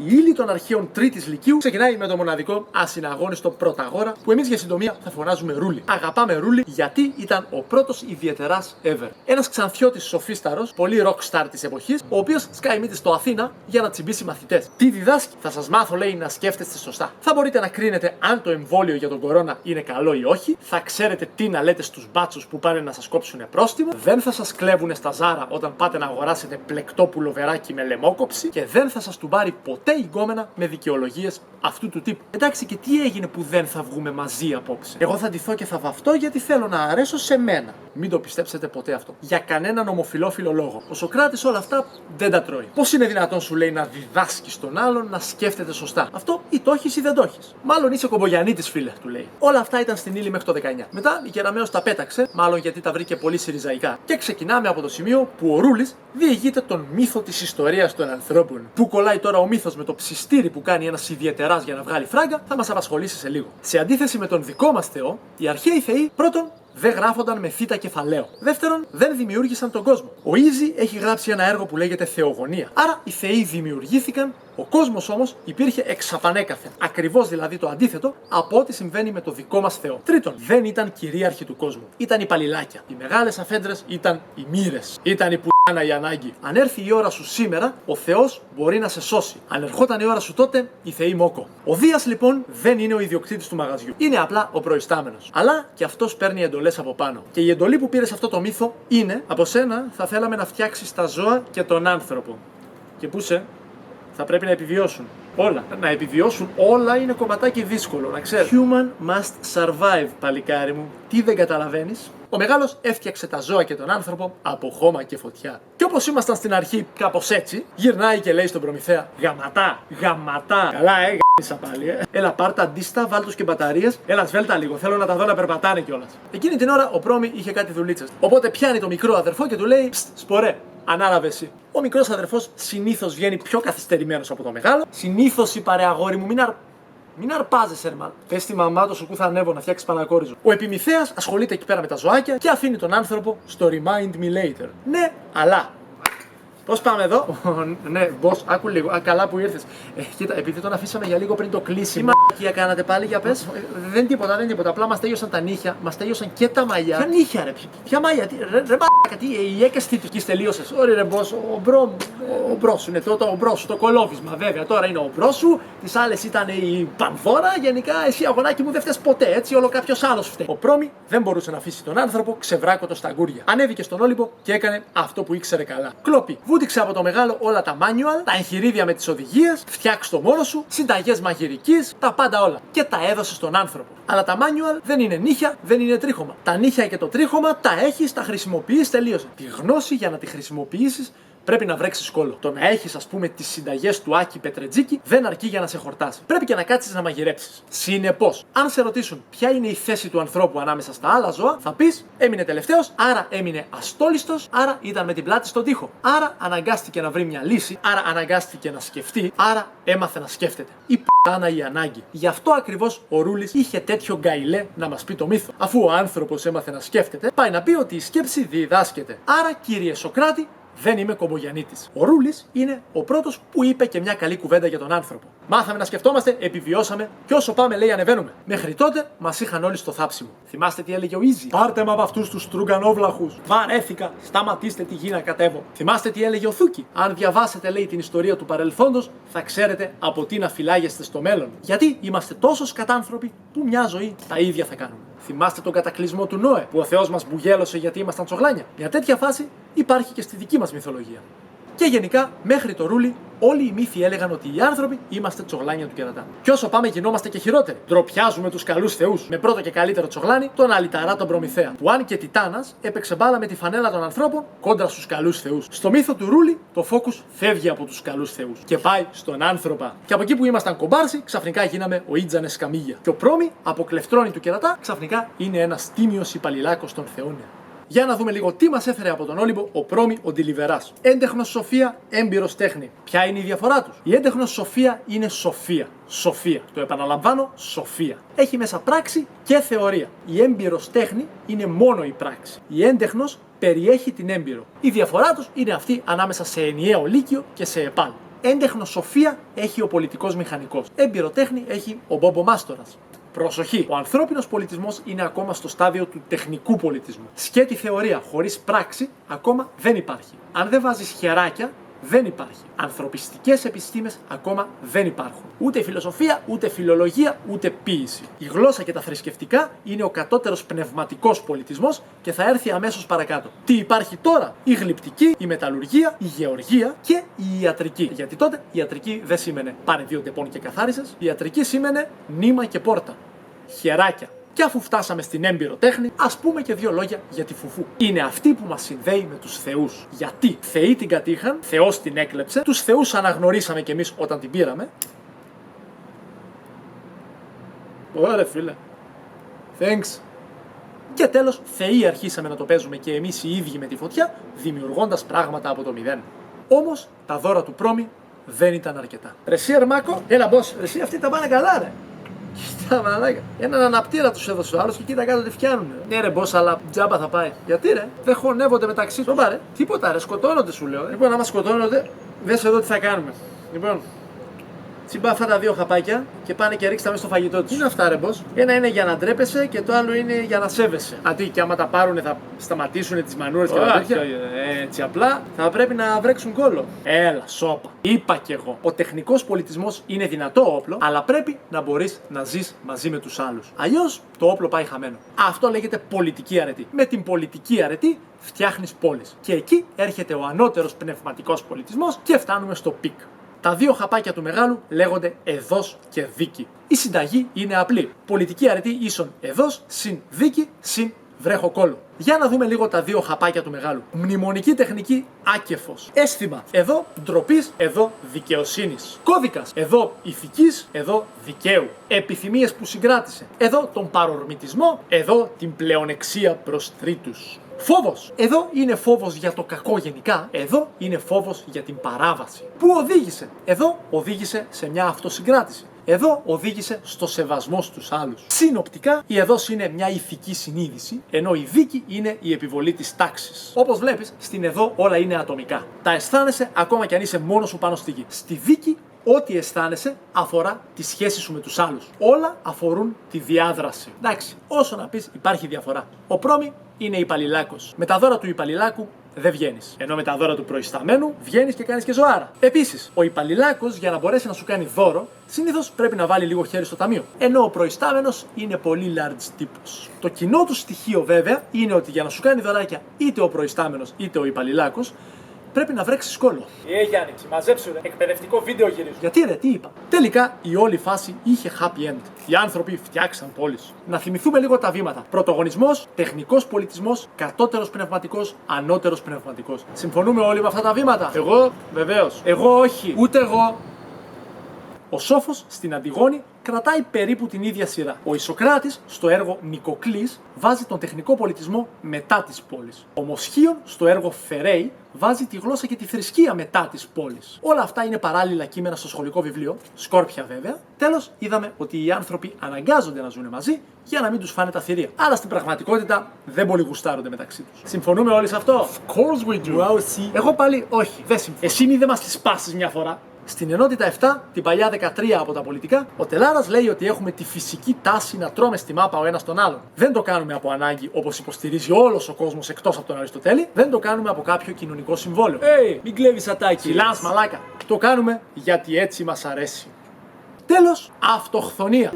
Η ύλη των αρχαίων Τρίτης Λυκείου ξεκινάει με το μοναδικό ασυναγώνιστο Πρωταγόρα, που εμείς για συντομία θα φωνάζουμε Ρούλη. Αγαπάμε Ρούλη γιατί ήταν ο πρώτος ιδιαιτεράς ever. Ένας ξανθιώτης σοφίσταρος, πολύ rockstar της εποχής, ο οποίος σκάει μύτη στο Αθήνα για να τσιμπήσει μαθητές. Τι διδάσκει? Θα σας μάθω, λέει, να σκέφτεστε σωστά. Θα μπορείτε να κρίνετε αν το εμβόλιο για τον κορώνα είναι καλό ή όχι. Θα ξέρετε τι να λέτε στους μπάτσους που πάνε να σας κόψουν πρόστιμο. Δεν θα σας κλέβουνε στα Ζάρα όταν πάτε να αγοράσετε πλεκτό πουλοβεράκι με λαιμόκοψη. Και δεν θα σας τουμπάρει ποτέ η γκόμενα με δικαιολογίες αυτού του τύπου. Εντάξει, και τι έγινε που δεν θα βγούμε μαζί απόψε? Εγώ θα ντυθώ και θα βαφτώ γιατί θέλω να αρέσω σε μένα. Μην το πιστέψετε ποτέ αυτό. Για κανέναν ομοφυλόφιλο λόγο. Ο Σωκράτης όλα αυτά δεν τα τρώει. Πώς είναι δυνατόν, σου λέει, να διδάσκεις τον άλλον να σκέφτεται σωστά? Αυτό ή το έχεις ή δεν το έχεις. Μάλλον είσαι κομπογιανίτης, φίλε, του λέει. Όλα αυτά ήταν στην ύλη μέχρι το 19. Μετά η Κεραμέως τα πέταξε, μάλλον γιατί τα βρήκε πολύ συριζαϊκά. Και ξεκινάμε από το σημείο που ο Ρούλης διηγείται τον μύθο της ιστορίας των ανθρώπων. Πού κολλάει τώρα ο μύθος με το ψιστήρι που κάνει ένας ιδιαιτεράς για να βγάλει φράγκα, θα μας απασχολήσει σε λίγο. Σε αντίθεση με τον δικό μας Θεό, οι αρχαίοι θεοί πρώτον δεν γράφονταν με θήτα κεφαλαίο. Δεύτερον, δεν δημιούργησαν τον κόσμο. Ο Ίζη έχει γράψει ένα έργο που λέγεται Θεογονία. Άρα οι θεοί δημιουργήθηκαν, ο κόσμος όμως υπήρχε εξαπανέκαθεν. Ακριβώς δηλαδή το αντίθετο από ό,τι συμβαίνει με το δικό μας Θεό. Τρίτον, δεν ήταν κυρίαρχοι του κόσμου. Ήταν οι παλιλάκια. Οι μεγάλες αφέντρες ήταν οι μοίρες. Ήταν οι η ανάγκη. Αν έρθει η ώρα σου σήμερα, ο Θεός μπορεί να σε σώσει. Αν ερχόταν η ώρα σου τότε, οι θεοί μόκο. Ο Δίας λοιπόν δεν είναι ο ιδιοκτήτης του μαγαζιού. Είναι απλά ο προϊστάμενος. Αλλά και αυτός παίρνει εντολές από πάνω. Και η εντολή που πήρε σε αυτό το μύθο είναι: από σένα θα θέλαμε να φτιάξεις τα ζώα και τον άνθρωπο. Και πού σε? Θα πρέπει να επιβιώσουν. Όλα. Να επιβιώσουν όλα είναι κομματάκι δύσκολο, να ξέρεις. Human must survive, παλικάρι μου. Τι δεν καταλαβαίνεις? Ο μεγάλος έφτιαξε τα ζώα και τον άνθρωπο από χώμα και φωτιά. Και όπως ήμασταν στην αρχή, κάπως έτσι, γυρνάει και λέει στον Προμηθέα: γαματά, γαματά. Καλά, γάμισα πάλι, Έλα, πάρτα αντίστα, βάλτους και μπαταρίες. Έλα, σβέλτα λίγο. Θέλω να τα δω να περπατάνε κιόλας. Εκείνη την ώρα ο Πρόμη είχε κάτι δουλίτσες. Οπότε πιάνει το μικρό αδερφό και του λέει: σπορέ. Ανάλαβε εσύ. Ο μικρός αδερφός συνήθως βγαίνει πιο καθυστερημένος από το μεγάλο. Συνήθως η παρέα, αγόρι μου, μην αρπάζεσαι, ρεμάν. Πες στη μαμά του σου που θα ανέβω να φτιάξει πανακόριζο. Ο Επιμηθέας ασχολείται εκεί πέρα με τα ζωάκια και αφήνει τον άνθρωπο στο remind me later. Ναι, αλλά. Πώς πάμε εδώ? Ναι, boss, άκου λίγο. Καλά που ήρθες. Κοίτα, επειδή τον αφήσαμε για λίγο πριν το κλείσιμο. Τι μαλακία κάνατε πάλι, για πες? Δεν τίποτα. Απλά μας τέλειωσαν τα νύχια, μας τέλειωσαν και τα μαλλιά. Ποια νύχια, ρε? Ποια μαλλιά? Ρε μαλάκα, τι η έκες θητικής τελείωσες? Ωραία, ρε boss, ο μπρος σου είναι ο μπρος σου, το κολόβισμα βέβαια. Τώρα είναι ο μπρος σου, τις άλλες ήταν η Πανφόρα. Γενικά, εσύ αγωνάκι μου δεν φταίς ποτέ, έτσι όλο κάποιος άλλος φταίει. Ο Πρόμη δεν μπορούσε να αφήσει τον άνθρωπο ξεβράκωτο στα γκούρια. Ανέβηκε στον Όλυμπο και έκανε αυτό που ήξερε καλά. Κλόπη. Βούτυξε από το μεγάλο όλα τα manual, τα εγχειρίδια με τις οδηγίες, φτιάξ' το μόνο σου, συνταγές μαγειρικής, τα πάντα όλα. Και τα έδωσε στον άνθρωπο. Αλλά τα manual δεν είναι νύχια, δεν είναι τρίχωμα. Τα νύχια και το τρίχωμα τα έχεις, τα χρησιμοποιείς, τελείωσε. Τη γνώση για να τη χρησιμοποιήσεις πρέπει να βρέξεις κόλλο. Το να έχεις, ας πούμε, τις συνταγές του Άκη Πετρετζίκη δεν αρκεί για να σε χορτάσει. Πρέπει και να κάτσεις να μαγειρέψεις. Συνεπώς, αν σε ρωτήσουν ποια είναι η θέση του ανθρώπου ανάμεσα στα άλλα ζώα, θα πεις: έμεινε τελευταίος, άρα έμεινε αστόλιστος, άρα ήταν με την πλάτη στον τοίχο. Άρα αναγκάστηκε να βρει μια λύση, άρα αναγκάστηκε να σκεφτεί, άρα έμαθε να σκέφτεται. Η π***άνα η ανάγκη. Γι' αυτό ακριβώς ο Ρούλης είχε τέτοιο γκαϊλέ να μας πει το μύθο. Αφού ο άνθρωπος έμαθε να σκέφτεται, πάει να πει ότι η σκέψη διδάσκεται. Άρα, κύριε Σωκράτη, δεν είμαι κομπογιανίτης. Ο Ρούλης είναι ο πρώτος που είπε και μια καλή κουβέντα για τον άνθρωπο. Μάθαμε να σκεφτόμαστε, επιβιώσαμε και όσο πάμε, λέει, ανεβαίνουμε. Μέχρι τότε μας είχαν όλοι στο θάψιμο. Θυμάστε τι έλεγε ο Ίζη? Πάρτε με από αυτούς τους στρουγκανόβλαχους. Βαρέθηκα. Σταματήστε τη γη να κατέβω. Θυμάστε τι έλεγε ο Θούκη? Αν διαβάσετε, λέει, την ιστορία του παρελθόντος, θα ξέρετε από τι να φυλάγεστε στο μέλλον. Γιατί είμαστε τόσο σκατάνθρωποι που μια ζωή τα ίδια θα κάνουμε. Θυμάστε τον κατακλυσμό του Νόε, που ο Θεός μας μπουγέλωσε γιατί ήμασταν τσογλάνια? Μια τέτοια φάση υπάρχει και στη δική μας μυθολογία. Και γενικά, μέχρι το Ρούλι, όλοι οι μύθοι έλεγαν ότι οι άνθρωποι είμαστε τσογλάνια του κερατά. Και όσο πάμε, γινόμαστε και χειρότεροι. Ντροπιάζουμε τους καλούς θεούς. Με πρώτο και καλύτερο τσογλάνι, τον Αλυταρά τον Προμηθέα. Που αν και Τιτάνας έπαιξε μπάλα με τη φανέλα των ανθρώπων κόντρα στους καλούς θεούς. Στο μύθο του Ρούλι, το focus φεύγει από τους καλούς θεούς και πάει στον άνθρωπα. Και από εκεί που ήμασταν κομπάρσι, ξαφνικά γίναμε ο Ίτζανες Καμίγια. Και ο Πρόμη, από κλεφτρόνι του κερατά, ξαφνικά είναι ένας τίμιος υπαλληλάκος των θεών. Για να δούμε λίγο τι μας έφερε από τον Όλυμπο ο Πρόμη ο Ντιλιβεράς. Έντεχνος σοφία, έμπειρος τέχνη. Ποια είναι η διαφορά τους? Η έντεχνος σοφία είναι σοφία. Σοφία. Το επαναλαμβάνω, σοφία. Έχει μέσα πράξη και θεωρία. Η έμπειρος τέχνη είναι μόνο η πράξη. Η έντεχνος περιέχει την έμπειρο. Η διαφορά τους είναι αυτή ανάμεσα σε ενιαίο λύκειο και σε ΕΠΑΛ. Έντεχνο σοφία έχει ο πολιτικός μηχανικός. Εμπειροτέχνη έχει ο Μπόμπο Μάστορας. Προσοχή! Ο ανθρώπινος πολιτισμός είναι ακόμα στο στάδιο του τεχνικού πολιτισμού. Σκέτη θεωρία χωρίς πράξη ακόμα δεν υπάρχει. Αν δεν βάζεις χεράκια, δεν υπάρχει. Ανθρωπιστικές επιστήμες ακόμα δεν υπάρχουν. Ούτε φιλοσοφία, ούτε φιλολογία, ούτε ποίηση. Η γλώσσα και τα θρησκευτικά είναι ο κατώτερος πνευματικός πολιτισμός και θα έρθει αμέσως παρακάτω. Τι υπάρχει τώρα? Η γλυπτική, η μεταλλουργία, η γεωργία και η ιατρική. Γιατί τότε η ιατρική δεν σήμαινε πάρε 2 τεπών και καθάρισες. Η ιατρική σήμαινε νήμα και πόρτα. Χεράκια. Και αφού φτάσαμε στην έμπειρο τέχνη, ας πούμε και 2 λόγια για τη φουφού. Είναι αυτή που μας συνδέει με τους θεούς. Γιατί θεοί την κατήχαν, Θεός την έκλεψε, τους θεούς αναγνωρίσαμε κι εμείς όταν την πήραμε. Ωραία φίλε. Thanks. Και τέλος, θεοί αρχίσαμε να το παίζουμε και εμείς οι ίδιοι με τη φωτιά, δημιουργώντας πράγματα από το μηδέν. Όμως, τα δώρα του Πρόμη δεν ήταν αρκετά. Ρε εσύ Ερμάκο, έλα boss, ρε εσύ αυτοί τα πάνε καλά ρε. Κοίτα μαλάκα. Έναν αναπτήρα τους έδωσε ο άλλος και κοίτα κάτω τι φτιάνουνε. Ναι ρε boss, αλλά τζάμπα θα πάει. Γιατί ρε, δεν χωνεύονται μεταξύ τους. Ρε, τίποτα ρε, σκοτώνονται σου λέω. Λοιπόν, άμα σκοτώνονται, δες εδώ τι θα κάνουμε. Λοιπόν, τσιμπά αυτά τα 2 χαπάκια και πάνε και ρίξτε τα μέσα στο φαγητό τους. Τι είναι αυτά ρε boss? Ένα είναι για να ντρέπεσαι και το άλλο είναι για να σέβεσαι. Αντί και άμα τα πάρουνε θα σταματήσουν τις μανούρες και τα τέτοια. Έτσι απλά θα πρέπει να βρέξουν κόλλο. Έλα, σώπα. Είπα κι εγώ. Ο τεχνικός πολιτισμός είναι δυνατό όπλο, αλλά πρέπει να μπορείς να ζεις μαζί με τους άλλους. Αλλιώς το όπλο πάει χαμένο. Αυτό λέγεται πολιτική αρετή. Με την πολιτική αρετή φτιάχνεις πόλεις. Και εκεί έρχεται ο ανώτερος πνευματικός πολιτισμός και φτάνουμε στο πικ. Τα 2 χαπάκια του μεγάλου λέγονται εδώς και δίκη. Η συνταγή είναι απλή. Πολιτική αρετή ίσον εδώς συν δίκη συν βρέχο κόλλο. Για να δούμε λίγο τα 2 χαπάκια του μεγάλου. Μνημονική τεχνική άκεφος. Αίσθημα. Εδώ ντροπής, εδώ δικαιοσύνης. Κώδικας. Εδώ ηθικής, εδώ δικαίου. Επιθυμίες που συγκράτησε. Εδώ τον παρορμητισμό, εδώ την πλεονεξία προς τρίτους. Φόβος. Εδώ είναι φόβος για το κακό γενικά, εδώ είναι φόβος για την παράβαση. Πού οδήγησε? Εδώ οδήγησε σε μια αυτοσυγκράτηση. Εδώ οδήγησε στο σεβασμό στους άλλους. Συνοπτικά, η εδώς είναι μια ηθική συνείδηση, ενώ η δίκη είναι η επιβολή της τάξης. Όπως βλέπεις, στην εδώ όλα είναι ατομικά. Τα αισθάνεσαι ακόμα κι αν είσαι μόνος σου πάνω στη γη. Στη δίκη, ό,τι αισθάνεσαι αφορά τη σχέση σου με τους άλλους. Όλα αφορούν τη διάδραση. Εντάξει, όσο να πεις, υπάρχει διαφορά. Ο Πρόμη είναι υπαλληλάκος. Με τα δώρα του υπαλληλάκου δεν βγαίνεις. Ενώ με τα δώρα του προϊσταμένου βγαίνεις και κάνεις και ζωάρα. Επίσης, ο υπαλληλάκος για να μπορέσει να σου κάνει δώρο, συνήθως πρέπει να βάλει λίγο χέρι στο ταμείο. Ενώ ο προϊστάμενος είναι πολύ large τύπος. Το κοινό του στοιχείο βέβαια είναι ότι για να σου κάνει δωράκια είτε ο προϊστάμενος είτε ο υπαλληλάκος, πρέπει να βρέξεις κόλλο. Γιάννη, συμμαζέψου ρε. Εκπαιδευτικό βίντεο γυρίζω. Γιατί ρε, τι είπα. Τελικά η όλη φάση είχε happy end. Οι άνθρωποι φτιάξαν πόλεις. Να θυμηθούμε λίγο τα βήματα. Πρωτογονισμός, τεχνικός πολιτισμός, κατώτερος πνευματικός, ανώτερος πνευματικός. Συμφωνούμε όλοι με αυτά τα βήματα? Εγώ, βεβαίως. Εγώ όχι. Ούτε εγώ. Ο Σόφος στην Αντιγόνη κρατάει περίπου την ίδια σειρά. Ο Ισοκράτης στο έργο Νικοκλής βάζει τον τεχνικό πολιτισμό μετά της πόλης. Ο Μοσχίων στο έργο Φερέη βάζει τη γλώσσα και τη θρησκεία μετά της πόλης. Όλα αυτά είναι παράλληλα κείμενα στο σχολικό βιβλίο, σκόρπια βέβαια. Τέλος, είδαμε ότι οι άνθρωποι αναγκάζονται να ζουν μαζί για να μην τους φάνε τα θηρία. Αλλά στην πραγματικότητα δεν πολύ γουστάρονται μεταξύ τους. Συμφωνούμε όλοι σε αυτό? Of course we do. Wow, see. Εγώ πάλι όχι, δεν συμφωνώ. Εσύ μη δεν μας τις πάσεις μια φορά. Στην ενότητα 7, την παλιά 13 από τα πολιτικά, ο Τελάρας λέει ότι έχουμε τη φυσική τάση να τρώμε στη μάπα ο ένας τον άλλον. Δεν το κάνουμε από ανάγκη όπως υποστηρίζει όλος ο κόσμος εκτός από τον Αριστοτέλη, δεν το κάνουμε από κάποιο κοινωνικό συμβόλαιο. Μην κλέβεις ατάκι. Σιλάς μαλάκα. Το κάνουμε γιατί έτσι μας αρέσει. Τέλος, αυτοχθονία.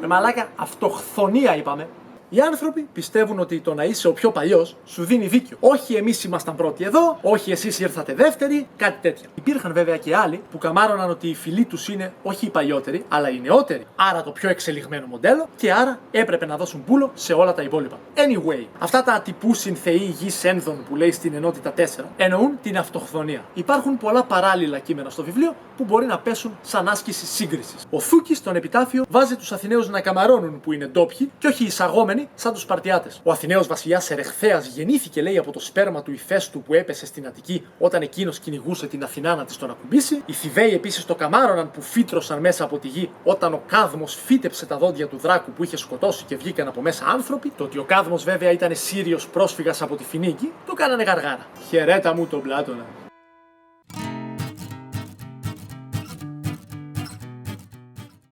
Μαλάκα, αυτοχθονία είπαμε. Οι άνθρωποι πιστεύουν ότι το να είσαι ο πιο παλιός σου δίνει δίκιο. Όχι εμείς ήμασταν πρώτοι εδώ, όχι εσείς ήρθατε δεύτεροι, κάτι τέτοια. Υπήρχαν βέβαια και άλλοι που καμάρωναν ότι οι φιλοί τους είναι όχι οι παλιότεροι, αλλά οι νεότεροι. Άρα το πιο εξελιγμένο μοντέλο και άρα έπρεπε να δώσουν πούλο σε όλα τα υπόλοιπα. Anyway, αυτά τα ατυπού συνθεοί γης ένδων που λέει στην ενότητα 4 εννοούν την αυτοχθονία. Υπάρχουν πολλά παράλληλα κείμενα στο βιβλίο που μπορεί να πέσουν σαν άσκηση σύγκρισης. Ο Θούκης στον επιτάφιο βάζει τους Αθηναίους να καμαρώνουν που είναι ντόπιοι και όχι εισαγόμενοι σαν τους Σπαρτιάτες. Ο Αθηναίος βασιλιάς Ερεχθέας γεννήθηκε, λέει, από το σπέρμα του Ηφαίστου που έπεσε στην Αττική όταν εκείνος κυνηγούσε την Αθηνά να της τον ακουμπήσει. Οι Θηβαίοι επίσης το καμάρωναν που φύτρωσαν μέσα από τη γη όταν ο Κάδμος φύτεψε τα δόντια του δράκου που είχε σκοτώσει και βγήκαν από μέσα άνθρωποι. Το ότι ο Κάδμος βέβαια ήταν Σύριος πρόσφυγας από τη Φινίκη το κάνανε γαργάρα. Χαιρέτα μου τον Πλάτωνα.